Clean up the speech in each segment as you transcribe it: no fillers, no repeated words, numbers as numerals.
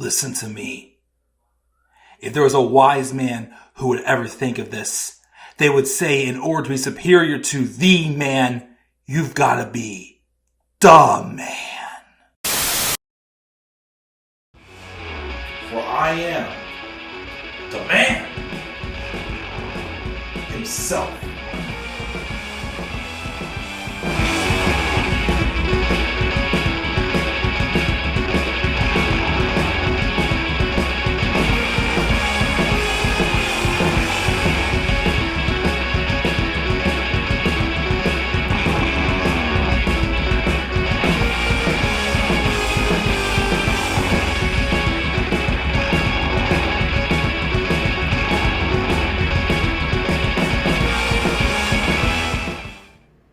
Listen to me. If there was a wise man who would ever think of this, they would say in order to be superior to the man, you've got to be the man. For I am the man himself.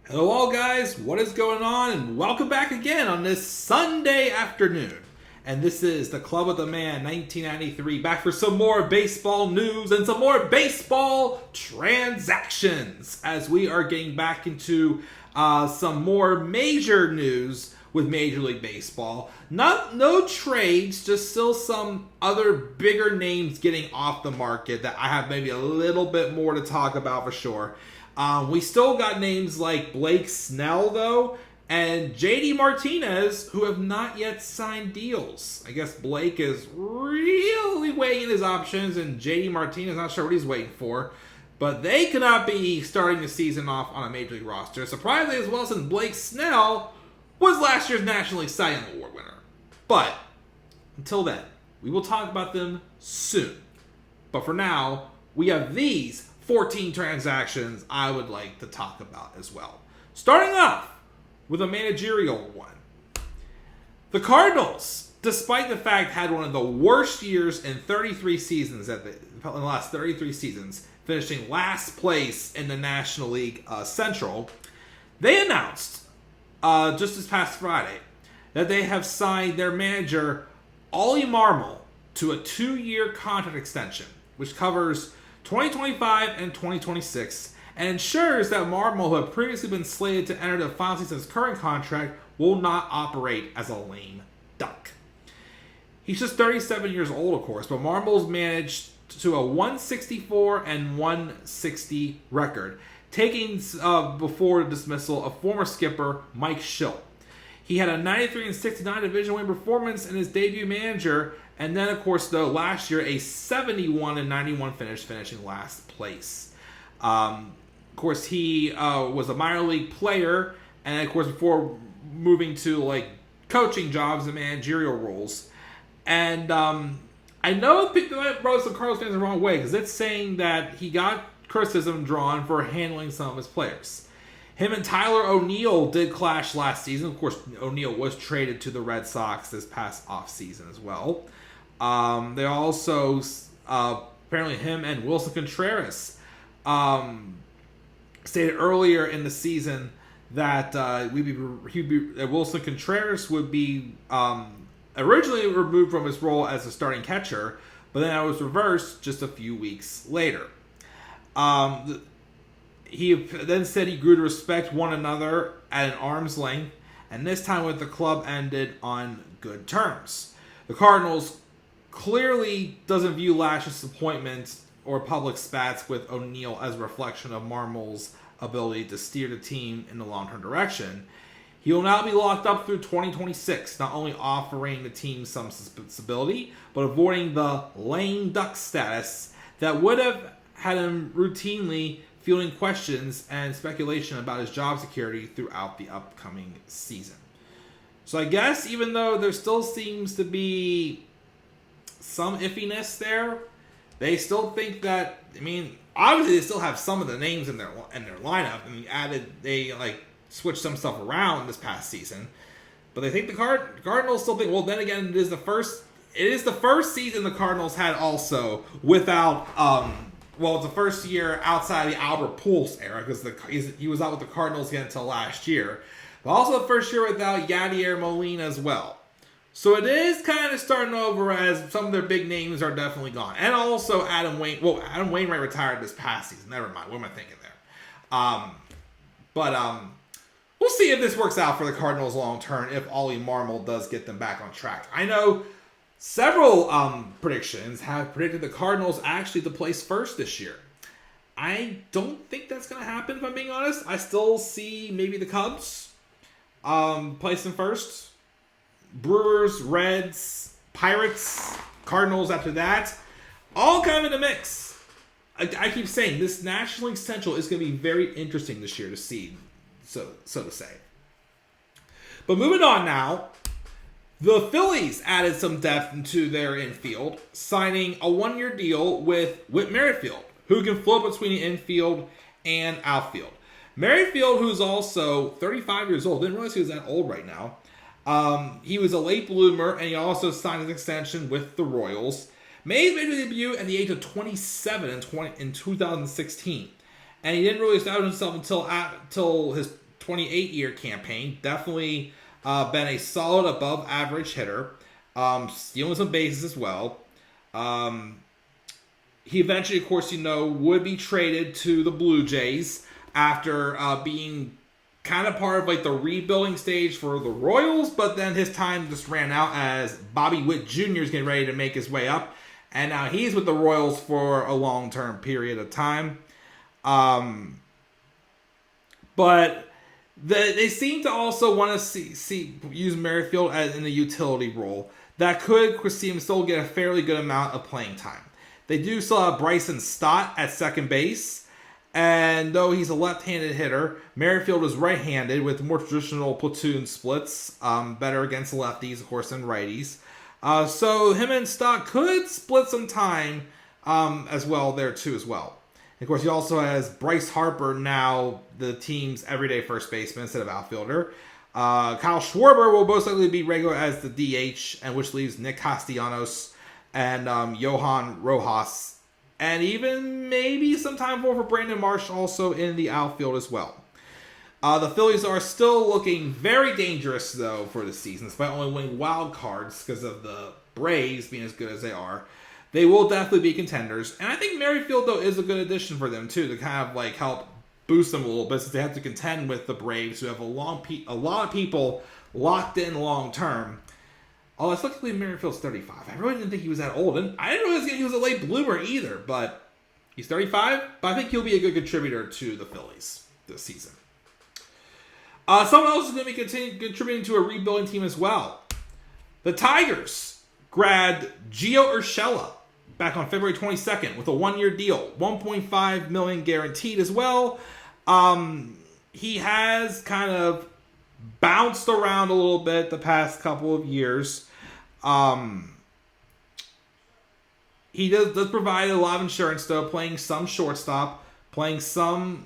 Hello all guys, what is going on? And welcome back again on this Sunday afternoon. And this is the Club of the Man 1993, back for some more baseball news and some more baseball transactions as we are getting back into some more major news with Major League Baseball. No trades, just still some other bigger names getting off the market that I have maybe a little bit more to talk about for sure. We still got names like Blake Snell, though, and J.D. Martinez, who have not yet signed deals. I guess Blake is really weighing his options, and J.D. Martinez, not sure what he's waiting for. But they cannot be starting the season off on a Major League roster. Surprisingly as well, since Blake Snell was last year's National League Cy Young Award winner. But until then, we will talk about them soon. But for now, we have these 14 transactions I would like to talk about as well. Starting off with a managerial one. The Cardinals, despite the fact had one of the worst years in 33 seasons in the last 33 seasons, finishing last place in the National League Central, they announced just this past Friday that they have signed their manager Ollie Marmol to a 2-year contract extension, which covers 2025 and 2026, and ensures that Marmol, who had previously been slated to enter the final season of his current contract, will not operate as a lame duck. He's just 37 years old, of course, but Marmol's managed to a 164 and 160 record, taking before the dismissal of former skipper Mike Schill. He had a 93 and 69 division win performance in his debut manager, and then, of course, though, last year, a 71 and 91 finish, finishing last place. Of course, he was a minor league player, and, of course, before moving to, coaching jobs and managerial roles. And I know people might rub some Cardinals fans the wrong way, because it's saying that he got criticism drawn for handling some of his players. Him and Tyler O'Neill did clash last season. Of course, O'Neill was traded to the Red Sox this past offseason as well. They also, apparently him and Wilson Contreras stated earlier in the season that Wilson Contreras would be originally removed from his role as a starting catcher, but then that was reversed just a few weeks later. He then said he grew to respect one another at an arm's length, and this time with the club ended on good terms. The Cardinals clearly doesn't view last year's appointment or public spats with O'Neill as a reflection of Marmol's ability to steer the team in the long-term direction. He will now be locked up through 2026, not only offering the team some stability, but avoiding the lame duck status that would have had him routinely fielding questions and speculation about his job security throughout the upcoming season. So I guess even though there still seems to be some iffiness there, they still think that, obviously they still have some of the names in their lineup. They switched some stuff around this past season, but they think the Cardinals still think, well, then again, it is the first season the Cardinals had also without it's the first year outside the Albert Pujols era, because he was out with the Cardinals again until last year, but also the first year without Yadier Molina as well. So it is kind of starting over, as some of their big names are definitely gone. And also Adam Wainwright retired this past season. Never mind. What am I thinking there? We'll see if this works out for the Cardinals long term, if Ollie Marmol does get them back on track. I know Several predictions have predicted the Cardinals actually to place first this year. I don't think that's going to happen, if I'm being honest. I still see maybe the Cubs placing first. Brewers, Reds, Pirates, Cardinals after that. All kind of in the mix. I keep saying this National League Central is going to be very interesting this year to see, so to say. But moving on now, the Phillies added some depth into their infield, signing a one-year deal with Whit Merrifield, who can flip between the infield and outfield. Merrifield, who's also 35 years old, didn't realize he was that old right now. He was a late bloomer, and he also signed an extension with the Royals. Made his major debut at the age of 27 in 2016. And he didn't really establish himself until his 28-year campaign. Definitely been a solid above-average hitter. Stealing some bases as well. He eventually, of course, would be traded to the Blue Jays after being kind of part of like the rebuilding stage for the Royals, but then his time just ran out as Bobby Witt Jr. is getting ready to make his way up, and now he's with the Royals for a long-term period of time. But they seem to also want to use Merrifield as in a utility role that could see him still get a fairly good amount of playing time. They do still have Bryson Stott at second base. And though he's a left-handed hitter, Merrifield is right-handed with more traditional platoon splits, better against lefties, of course, than righties. So him and Stott could split some time as well there, too, as well. And of course, he also has Bryce Harper, now the team's everyday first baseman instead of outfielder. Kyle Schwarber will most likely be regular as the DH, and which leaves Nick Castellanos and Johan Rojas, and even maybe some time for Brandon Marsh also in the outfield as well. The Phillies are still looking very dangerous, though, for the season, despite only winning wild cards because of the Braves being as good as they are. They will definitely be contenders, and I think Merrifield, though, is a good addition for them, too, to kind of like help boost them a little bit since they have to contend with the Braves, who have a lot of people locked in long-term. Oh, let's look at Merrifield's 35. I really didn't think he was that old. And I didn't realize he was a late bloomer either. But he's 35. But I think he'll be a good contributor to the Phillies this season. Someone else is going to be contributing to a rebuilding team as well. The Tigers grabbed Gio Urshela back on February 22nd with a one-year deal. $1.5 million guaranteed as well. He has kind of bounced around a little bit the past couple of years. He does provide a lot of insurance, though, playing some shortstop, playing some,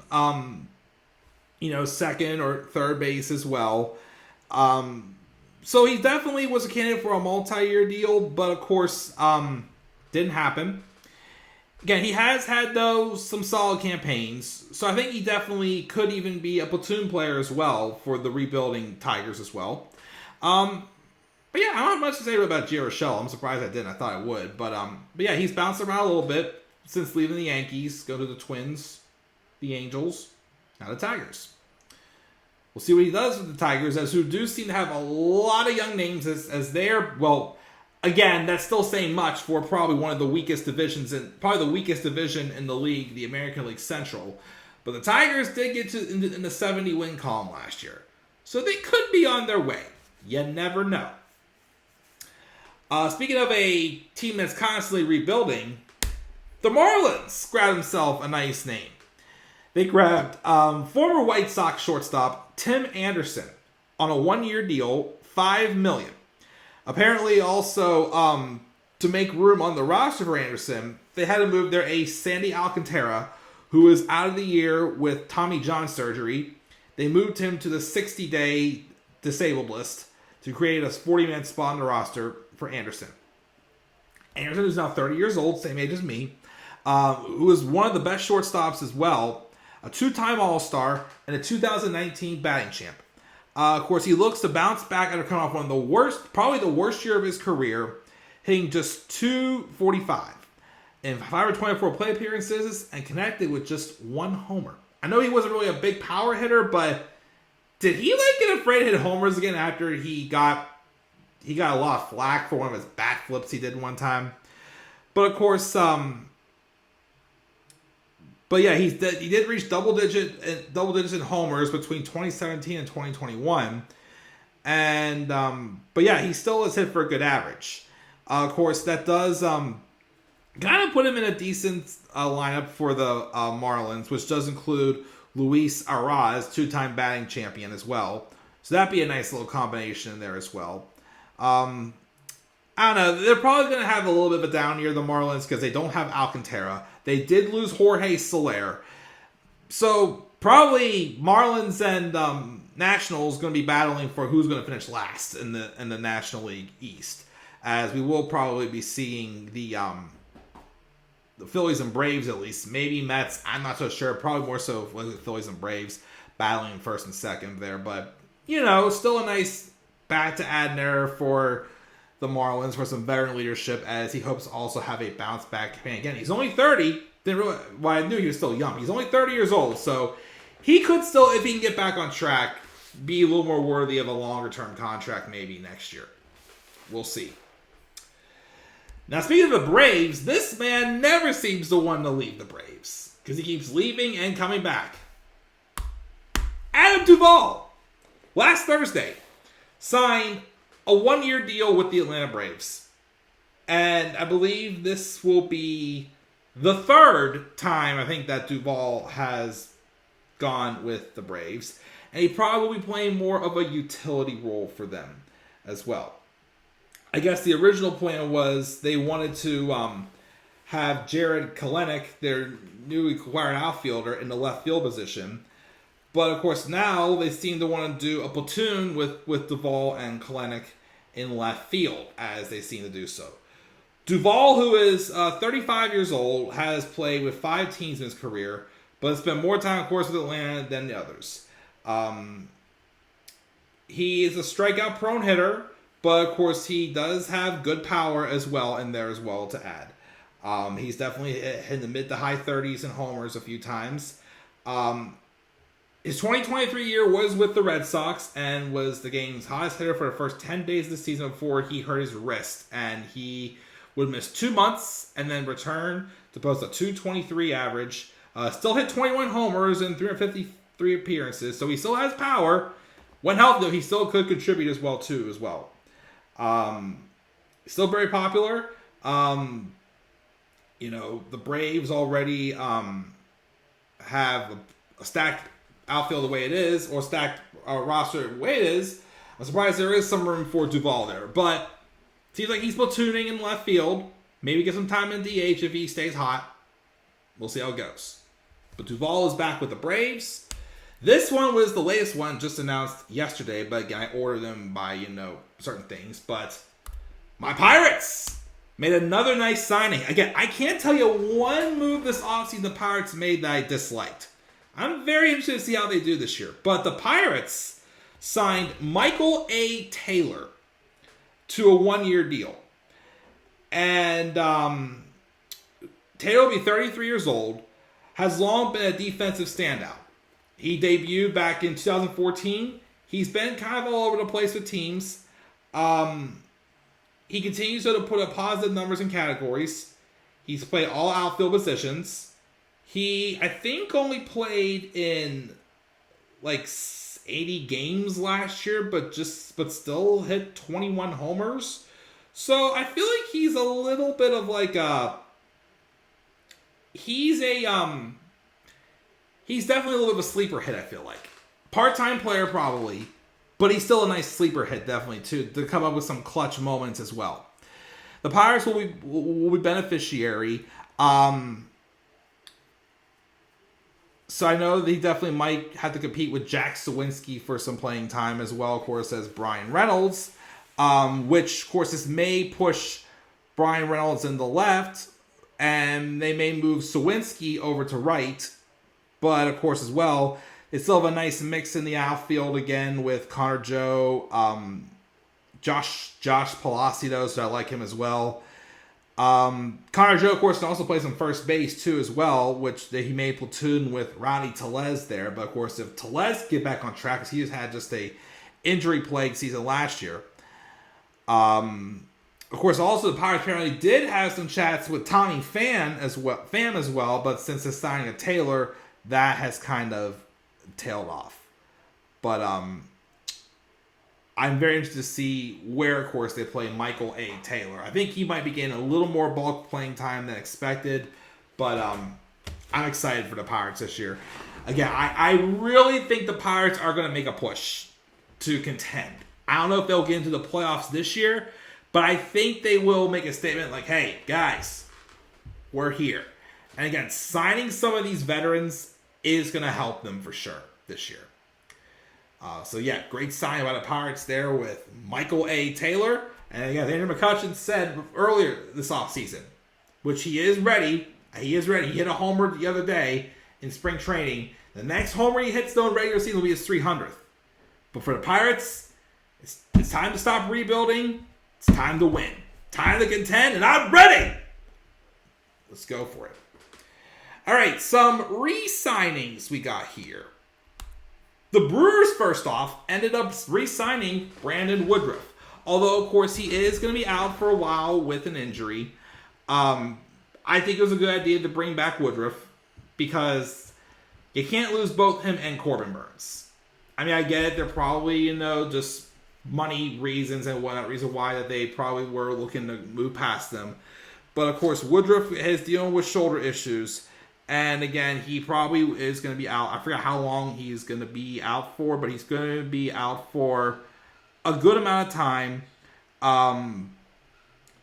second or third base as well. So he definitely was a candidate for a multi-year deal, but of course, didn't happen. Again, he has had, though, some solid campaigns, so I think he definitely could even be a platoon player as well for the rebuilding Tigers as well. But yeah, I don't have much to say about Gio Urshela. I'm surprised I didn't. I thought I would. But yeah, he's bounced around a little bit since leaving the Yankees, go to the Twins, the Angels, now the Tigers. We'll see what he does with the Tigers, as who do seem to have a lot of young names as they're, well, again, that's still saying much for probably one of the weakest divisions, probably the weakest division in the league, the American League Central. But the Tigers did get in the 70-win column last year. So they could be on their way. You never know. Speaking of a team that's constantly rebuilding, the Marlins grabbed themselves a nice name. They grabbed former White Sox shortstop Tim Anderson on a one-year deal, $5 million. Apparently, also, to make room on the roster for Anderson, they had to move their ace, Sandy Alcantara, who was out of the year with Tommy John surgery. They moved him to the 60-day disabled list to create a 40-man spot on the roster for Anderson. Anderson is now 30 years old, same age as me, who is one of the best shortstops as well, a two-time All-Star, and a 2019 batting champ. Of course, he looks to bounce back after coming off one of the worst, probably the worst year of his career, hitting just .245 in 524 play appearances and connected with just one homer. I know he wasn't really a big power hitter, but did he get afraid to hit homers again after he got he got a lot of flack for one of his bat flips he did one time. But of course, but yeah, he did reach double digits in homers between 2017 and 2021, and but yeah, he still has hit for a good average. Of course, that does kind of put him in a decent lineup for the Marlins, which does include Luis Arraez, 2-time batting champion as well. So that'd be a nice little combination in there as well. I don't know. They're probably going to have a little bit of a down year, the Marlins, because they don't have Alcantara. They did lose Jorge Soler. So probably Marlins and Nationals going to be battling for who's going to finish last in the National League East, as we will probably be seeing the Phillies and Braves at least. Maybe Mets. I'm not so sure. Probably more so with the Phillies and Braves battling first and second there. But, still a nice bat to add there for the Marlins for some veteran leadership, as he hopes to also have a bounce back campaign. Again, he's only 30. I knew he was still young. He's only 30 years old. So he could still, if he can get back on track, be a little more worthy of a longer term contract maybe next year. We'll see. Now, speaking of the Braves, this man never seems to want to leave the Braves because he keeps leaving and coming back. Adam Duvall, last Thursday, signed a 1-year deal with the Atlanta Braves. And I believe this will be the third time I think that Duvall has gone with the Braves. And he probably will be playing more of a utility role for them as well. I guess the original plan was they wanted to have Jared Kelenic, their newly acquired outfielder, in the left field position. But of course now they seem to want to do a platoon with Duvall and Kelenic in left field, as they seem to do so. Duvall, who is 35 years old, has played with 5 teams in his career, but spent more time, of course, with Atlanta than the others. He is a strikeout-prone hitter, but of course he does have good power as well in there as well to add. He's definitely hit in the mid to high 30s in homers a few times. His 2023 year was with the Red Sox and was the game's hottest hitter for the first 10 days of the season before he hurt his wrist. And he would miss 2 months and then return to post a .223 average. Still hit 21 homers in 353 appearances, so he still has power. When healthy, though, he still could contribute as well. Still very popular. The Braves already have a stacked outfield the way it is, or stacked roster the way it is. I'm surprised there is some room for Duvall there, but seems like he's platooning in left field. Maybe get some time in DH if he stays hot. We'll see how it goes. But Duvall is back with the Braves. This one was the latest one, just announced yesterday, but again, I ordered them by, certain things. But my Pirates made another nice signing. Again, I can't tell you one move this offseason the Pirates made that I disliked. I'm very interested to see how they do this year. But the Pirates signed Michael A. Taylor to a 1-year deal. And Taylor will be 33 years old, has long been a defensive standout. He debuted back in 2014. He's been kind of all over the place with teams. He continues to put up positive numbers in categories. He's played all outfield positions. He, I think, only played in like 80 games last year, but still hit 21 homers. So I feel like he's a little bit of like he's definitely a little bit of a sleeper hit, I feel like. Part-time player probably, but he's still a nice sleeper hit, definitely, too, to come up with some clutch moments as well. The Pirates will be beneficiary. So I know they definitely might have to compete with Jack Sawinski for some playing time as well, of course, as Brian Reynolds, which, of course, this may push Brian Reynolds in the left, and they may move Sawinski over to right. But, of course, as well, they still have a nice mix in the outfield again with Connor Joe, Josh Palacios, so I like him as well. Connor Joe, of course, can also play some first base, too, as well, which he may platoon with Ronnie Tellez there. But, of course, if Tellez get back on track, because he has had just a injury-plagued season last year. Of course, also the Pirates apparently did have some chats with Tommy Pham as well, but since they're signing a Taylor, that has kind of tailed off. But I'm very interested to see where, of course, they play Michael A. Taylor. I think he might be getting a little more bulk playing time than expected, but I'm excited for the Pirates this year. Again, I really think the Pirates are going to make a push to contend. I don't know if they'll get into the playoffs this year, but I think they will make a statement like, hey, guys, we're here. And again, signing some of these veterans is going to help them for sure this year. So yeah, great sign by the Pirates there with Michael A. Taylor. And again, Andrew McCutchen said earlier this offseason, which he is ready. He is ready. He hit a homer the other day in spring training. The next homer he hits, though, in regular season will be his 300th. But for the Pirates, it's time to stop rebuilding. It's time to win. Time to contend, and I'm ready. Let's go for it. All right, some re-signings we got here. The Brewers, first off, ended up re-signing Brandon Woodruff. Although, of course, he is going to be out for a while with an injury. I think it was a good idea to bring back Woodruff because you can't lose both him and Corbin Burnes. I mean, I get it. They're probably, just money reasons and whatnot, reason why that they probably were looking to move past them. But, of course, Woodruff is dealing with shoulder issues. And, again, he probably is going to be out. I forgot how long he's going to be out for, but he's going to be out for a good amount of time.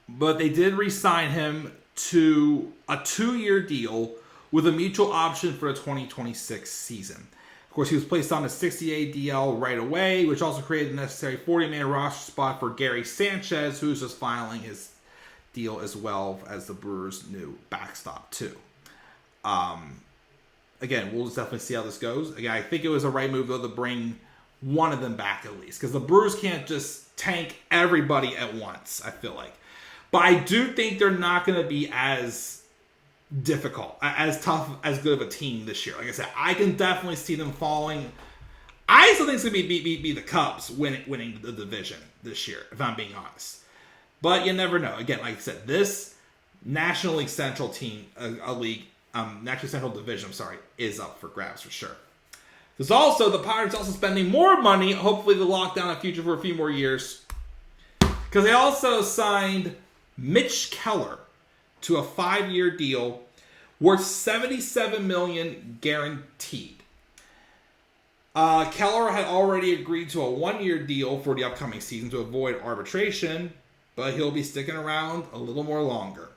But they did re-sign him to a 2-year deal with a mutual option for the 2026 season. Of course, he was placed on a 60-day DL right away, which also created the necessary 40-man roster spot for Gary Sanchez, who's just filing his deal as well as the Brewers' new backstop, too. Again, we'll just definitely see how this goes. Again, I think it was a right move, though, to bring one of them back at least, because the Brewers can't just tank everybody at once, I feel like. But I do think they're not going to be as difficult, as tough, as good of a team this year. Like I said, I can definitely see them falling. I still think it's going to be the Cubs winning the division this year, if I'm being honest. But you never know. Again, like I said, this National League Central team, National Central Division, is up for grabs for sure. There's also the Pirates also spending more money, hopefully to lock down a future for a few more years, because they also signed Mitch Keller to a 5-year deal worth $77 million guaranteed. Keller had already agreed to a 1-year deal for the upcoming season to avoid arbitration, but he'll be sticking around a little more longer.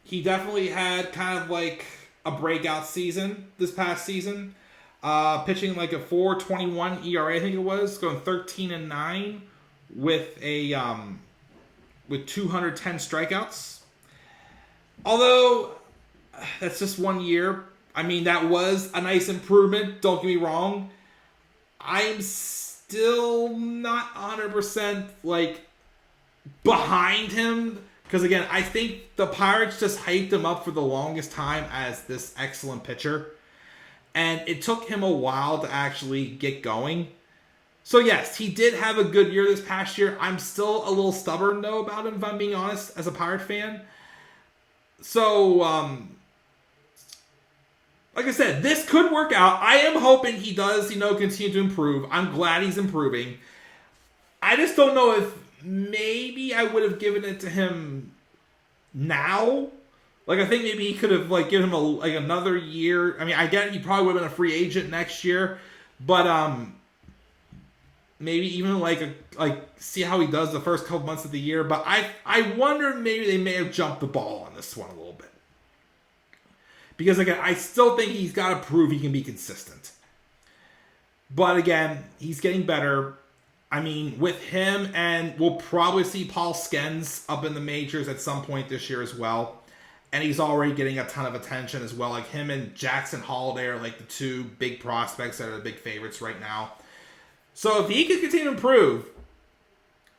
He definitely had kind of like a breakout season this past season. Pitching like a 4.21 ERA, I think it was, going 13-9 with with 210 strikeouts. Although that's just 1 year. I mean, that was a nice improvement. Don't get me wrong. I'm still not 100% behind him. Because, again, I think the Pirates just hyped him up for the longest time as this excellent pitcher. And it took him a while to actually get going. So, yes, he did have a good year this past year. I'm still a little stubborn, though, about him, if I'm being honest, as a Pirate fan. So, like I said, this could work out. I am hoping he does, continue to improve. I'm glad he's improving. I just don't know if maybe I would have given it to him now. I think maybe he could have given him another year. I mean, I get he probably would have been a free agent next year, but maybe even see how he does the first couple months of the year. But I wonder maybe they may have jumped the ball on this one a little bit, because again, I still think he's got to prove he can be consistent. But again, he's getting better. I mean, with him, and we'll probably see Paul Skeens up in the majors at some point this year as well. And he's already getting a ton of attention as well. Him and Jackson Holliday are the two big prospects that are the big favorites right now. So if he can continue to improve,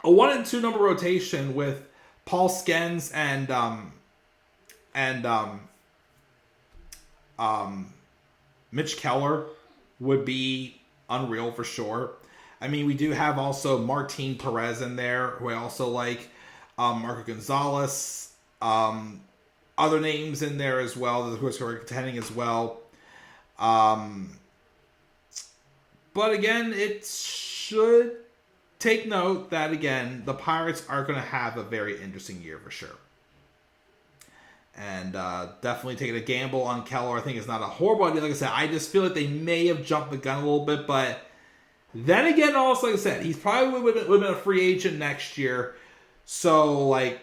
a 1 and 2 number rotation with Paul Skeens and Mitch Keller would be unreal for sure. I mean, we do have also Martin Perez in there, who I also like. Marco Gonzalez. Other names in there as well, who are contending as well. But again, it should take note that, again, the Pirates are going to have a very interesting year for sure. And definitely taking a gamble on Keller, I think, is not a horrible idea. Like I said, I just feel like they may have jumped the gun a little bit. But then again, also, like I said, he's probably would have been a free agent next year. So, like,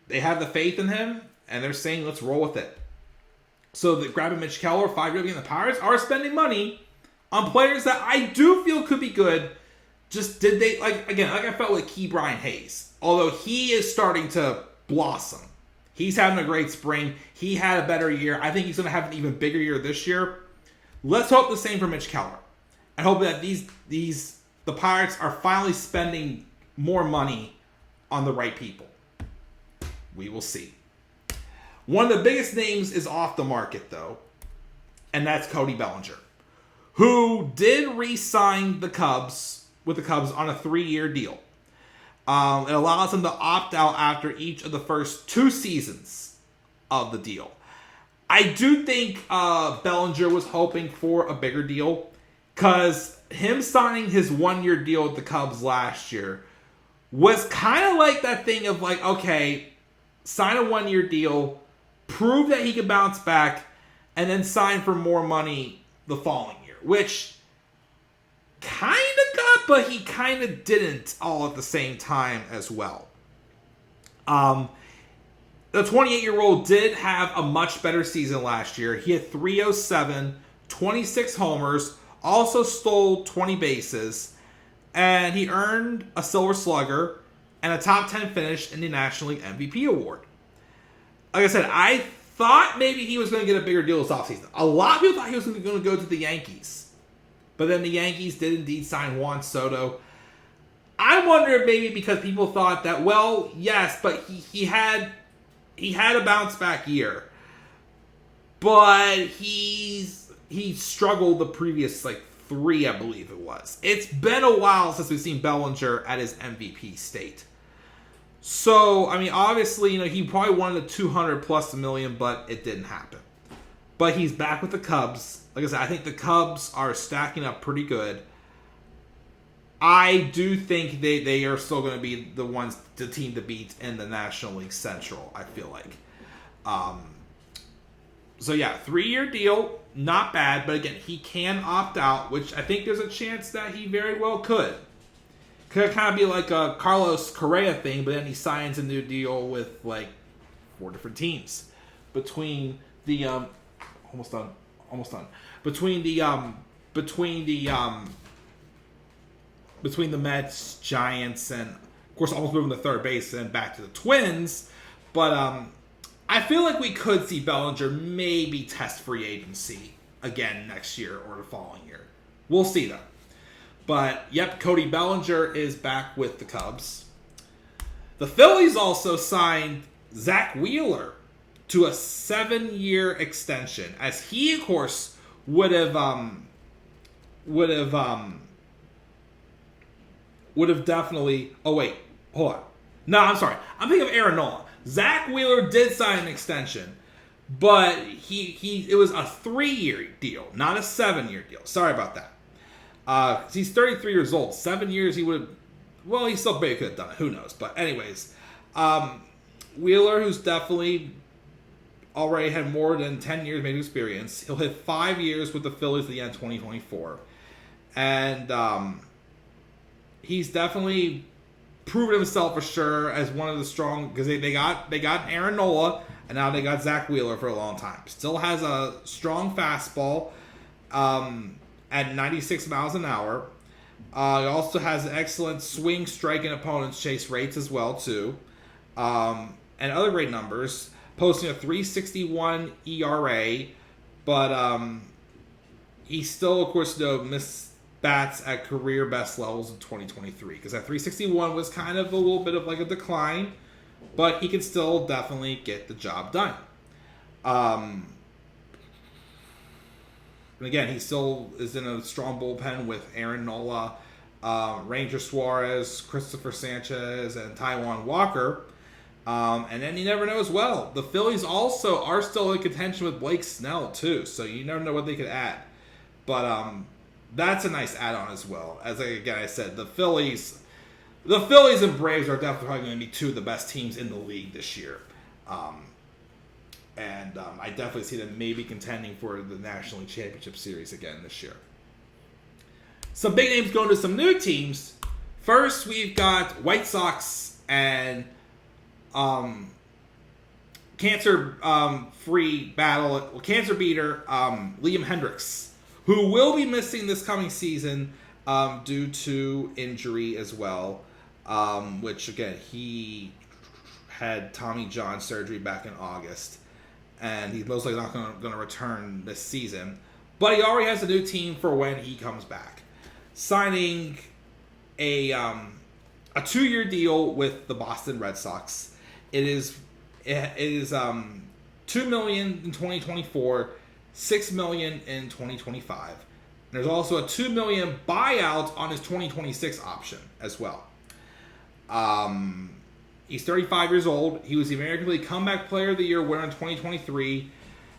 they have the faith in him, and they're saying, let's roll with it. So, the grabbing Mitch Keller, 5-year deal, and the Pirates are spending money on players that I do feel could be good. Just did they, like I felt with Key Brian Hayes. Although he is starting to blossom. He's having a great spring. He had a better year. I think he's going to have an even bigger year this year. Let's hope the same for Mitch Keller. And hope that the Pirates are finally spending more money on the right people. We will see. One of the biggest names is off the market, though, and that's Cody Bellinger, who did re-sign with the Cubs on a 3-year deal. It allows him to opt out after each of the first 2 seasons of the deal. I do think Bellinger was hoping for a bigger deal, because him signing his 1-year deal with the Cubs last year was kind of like that thing of like, okay, sign a 1-year deal, prove that he can bounce back, and then sign for more money the following year, which kind of got, but he kind of didn't all at the same time as well. The 28-year-old did have a much better season last year. He had 307, 26 homers, also stole 20 bases, and he earned a Silver Slugger and a top 10 finish in the National League MVP award. Like I said, I thought maybe he was going to get a bigger deal this offseason. A lot of people thought he was going to go to the Yankees. But then the Yankees did indeed sign Juan Soto. I wonder if maybe because people thought that, well, yes, but he had a bounce back year. But he struggled the previous 3, I believe it was. It's been a while since we've seen Bellinger at his MVP state. So, I mean, obviously, he probably wanted a 200 plus million, but it didn't happen. But he's back with the Cubs. Like I said, I think the Cubs are stacking up pretty good. I do think they are still going to be the team to beat in the National League Central, I feel like. So, yeah, 3-year deal, not bad. But again, he can opt out, which I think there's a chance that he very well could. Could kind of be like a Carlos Correa thing, but then he signs a new deal with 4 different teams. Between the almost done. Between the Mets, Giants, and of course almost moving to third base and back to the Twins. But I feel like we could see Bellinger maybe test free agency again next year or the following year. We'll see though. But, yep, Cody Bellinger is back with the Cubs. The Phillies also signed Zack Wheeler to a 7-year extension, as he, of course, would have definitely. Oh wait, hold on. No, I'm sorry. I'm thinking of Aaron Nola. Zack Wheeler did sign an extension, but it was a 3-year deal, not a 7-year deal. Sorry about that. He's 33 years old. 7 years he would have... Well, he still maybe could have done it. Who knows? But anyways, Wheeler, who's definitely already had more than 10 years maybe experience, he'll hit 5 years with the Phillies at the end of 2024. And he's definitely proven himself for sure as one of the strong... Because they got Aaron Nola, and now they got Zack Wheeler for a long time. Still has a strong fastball. At 96 miles an hour. He also has excellent swing, strike, and opponents chase rates as well, too. And other great numbers. Posting a 3.61 ERA. But he still, of course, missed bats at career best levels in 2023. Because that 3.61 was kind of a little bit of a decline. But he can still definitely get the job done. And again, he still is in a strong bullpen with Aaron Nola Ranger Suarez, Christopher Sanchez, and Taijuan Walker. And then you never know as well. The Phillies also are still in contention with Blake Snell, too. So you never know what they could add. But that's a nice add-on as well. As I said, the Phillies and Braves are definitely probably going to be two of the best teams in the league this year. And I definitely see them maybe contending for the National League Championship Series again this year. Some big names going to some new teams. First, we've got White Sox and cancer-free cancer beater Liam Hendriks, who will be missing this coming season due to injury as well. Which, again, he had Tommy John surgery back in August. And he's most likely not going to return this season. But he already has a new team for when he comes back. Signing a 2-year deal with the Boston Red Sox. It is $2 million in 2024, $6 million in 2025. And there's also a $2 million buyout on his 2026 option as well. He's 35 years old. He was the American League Comeback Player of the Year winner in 2023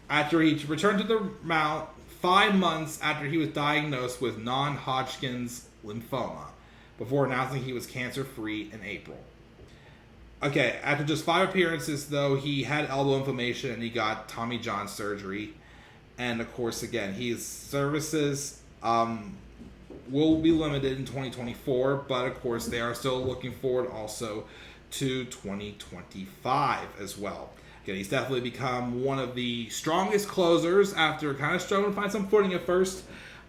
after he returned to the mound 5 months after he was diagnosed with non-Hodgkin's lymphoma before announcing he was cancer-free in April. Okay, after just 5 appearances, though, he had elbow inflammation and he got Tommy John surgery. And, of course, again, his services will be limited in 2024, but, of course, they are still looking forward also to 2025 as well. Again, he's definitely become one of the strongest closers after kind of struggling to find some footing at first.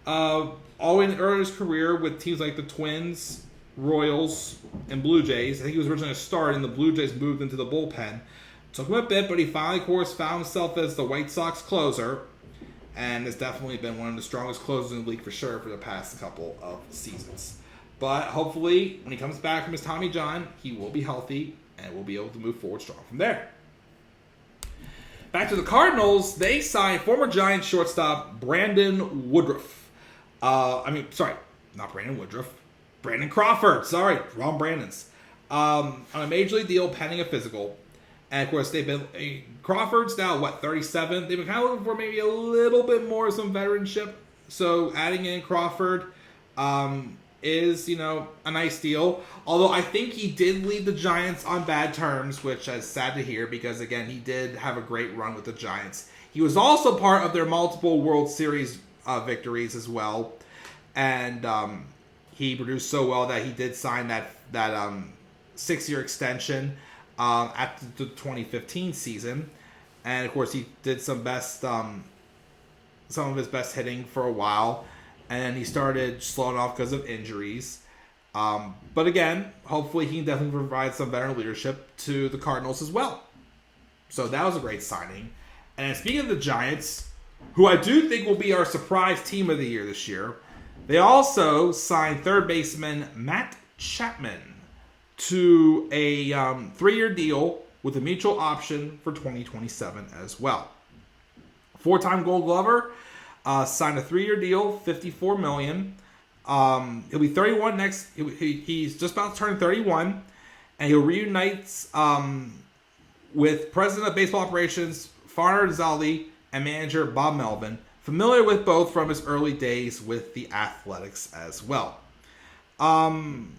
All in early his career with teams like the Twins, Royals, and Blue Jays. I think he was originally a starter, and the Blue Jays moved into the bullpen. Took him a bit, but he finally, of course, found himself as the White Sox closer, and has definitely been one of the strongest closers in the league for sure for the past couple of seasons. But hopefully, when he comes back from his Tommy John, he will be healthy and will be able to move forward strong from there. Back to the Cardinals, they signed former Giants shortstop Brandon Woodruff. Not Brandon Woodruff. Brandon Crawford. Sorry, wrong Brandons. On a major league deal pending a physical. And, of course, Crawford's now, 37? They've been kind of looking for maybe a little bit more of some veteranship. So, adding in Crawford is, a nice deal. Although I think he did leave the Giants on bad terms, which is sad to hear because, again, he did have a great run with the Giants. He was also part of their multiple World Series victories as well. And he produced so well that he did sign that 6-year extension after the 2015 season. And, of course, he did some of his best hitting for a while. And then he started slowing off because of injuries. But again, hopefully he can definitely provide some veteran leadership to the Cardinals as well. So that was a great signing. And speaking of the Giants, who I do think will be our surprise team of the year this year, they also signed third baseman Matt Chapman to a 3-year deal with a mutual option for 2027 as well. 4-time Gold Glover. Signed a 3-year deal, $54 million. He'll be 31 next. He's just about to turn 31, and he'll reunite with President of Baseball Operations Farner Zaldi and manager Bob Melvin, familiar with both from his early days with the Athletics as well. Again,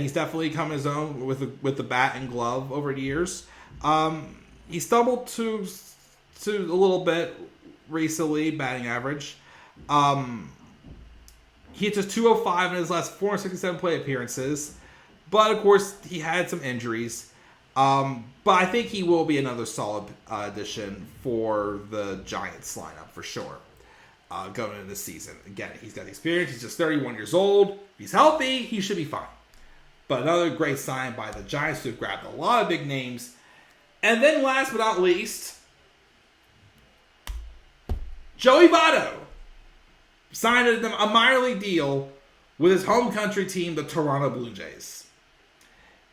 he's definitely come his own with the bat and glove over the years. He stumbled to a little bit recently, batting average. He hit just .205 in his last 467 plate appearances. But, of course, he had some injuries. But I think he will be another solid addition for the Giants lineup for sure going into this season. Again, he's got the experience. He's just 31 years old. If he's healthy, he should be fine. But another great sign by the Giants who've grabbed a lot of big names. And then last but not least, Joey Votto signed a minor league deal with his home country team, the Toronto Blue Jays.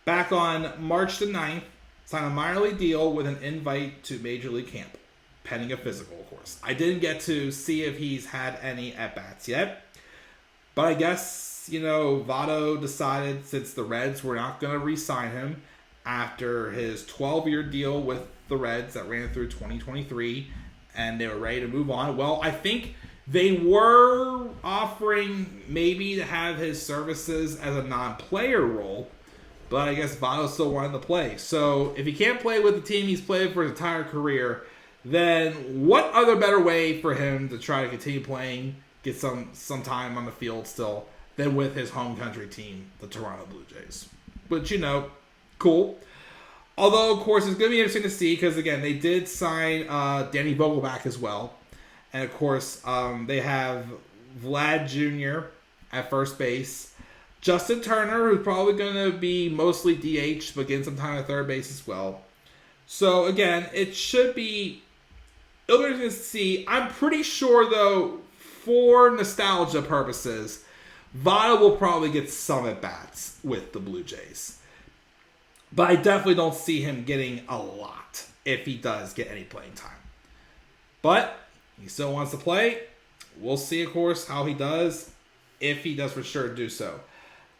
Back on March the 9th, signed a minor league deal with an invite to Major League Camp, pending a physical, of course. I didn't get to see if he's had any at-bats yet, But I guess, Votto decided, since the Reds were not going to re-sign him after his 12-year deal with the Reds that ran through 2023, and they were ready to move on. Well, I think they were offering maybe to have his services as a non-player role, but I guess Votto still wanted to play. So if he can't play with the team he's played for his entire career, then what other better way for him to try to continue playing, get some time on the field still, than with his home country team, the Toronto Blue Jays. But, cool. Although, of course, it's going to be interesting to see because, again, they did sign Danny Vogel back as well. And, of course, they have Vlad Jr. at first base. Justin Turner, who's probably going to be mostly DH, but getting some time at third base as well. So, again, it'll be interesting to see. I'm pretty sure, though, for nostalgia purposes, Votto will probably get some at-bats with the Blue Jays. But I definitely don't see him getting a lot if he does get any playing time. But he still wants to play. We'll see, of course, how he does, if he does for sure do so.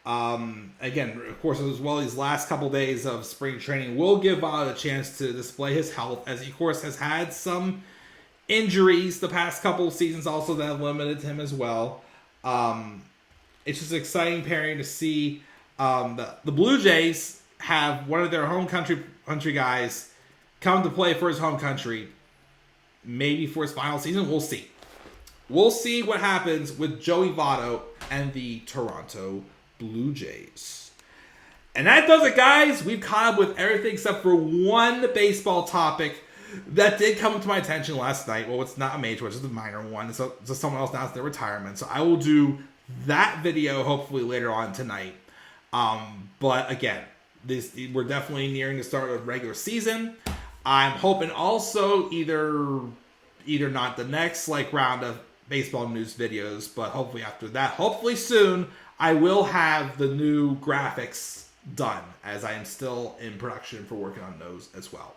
Again, of course, as well, these last couple days of spring training will give Votto a chance to display his health, as he, of course, has had some injuries the past couple of seasons also that have limited him as well. It's just an exciting pairing to see. The Blue Jays have one of their home country guys come to play for his home country, maybe for his final season. We'll see. We'll see what happens with Joey Votto and the Toronto Blue Jays. And that does it, guys. We've caught up with everything except for one baseball topic that did come to my attention last night. Well, it's not a major, it's just a minor one. So someone else announced their retirement. So I will do that video hopefully later on tonight. But again, we're definitely nearing the start of the regular season. I'm hoping also either not the next round of baseball news videos, but hopefully after that, hopefully soon, I will have the new graphics done, as I am still in production for working on those as well.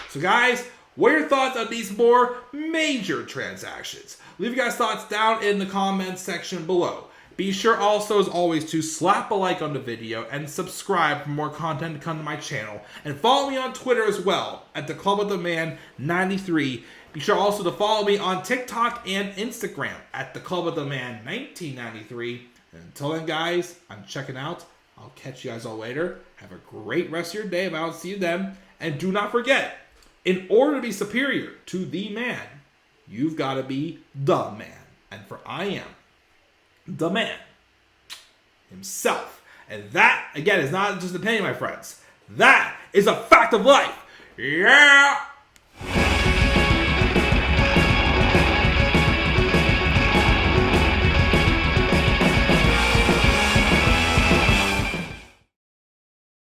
So guys, what are your thoughts on these more major transactions? Leave your guys' thoughts down in the comments section below. Be sure also, as always, to slap a like on the video and subscribe for more content to come to my channel. And follow me on Twitter as well, at the Club of the Man 93. Be sure also to follow me on TikTok and Instagram at the Club of the Man 1993. And until then, guys, I'm checking out. I'll catch you guys all later. Have a great rest of your day if I don't see you then. And do not forget, in order to be superior to the man, you've got to be the man. And for I am the man himself. And that, again, is not just an opinion, my friends. That is a fact of life. Yeah!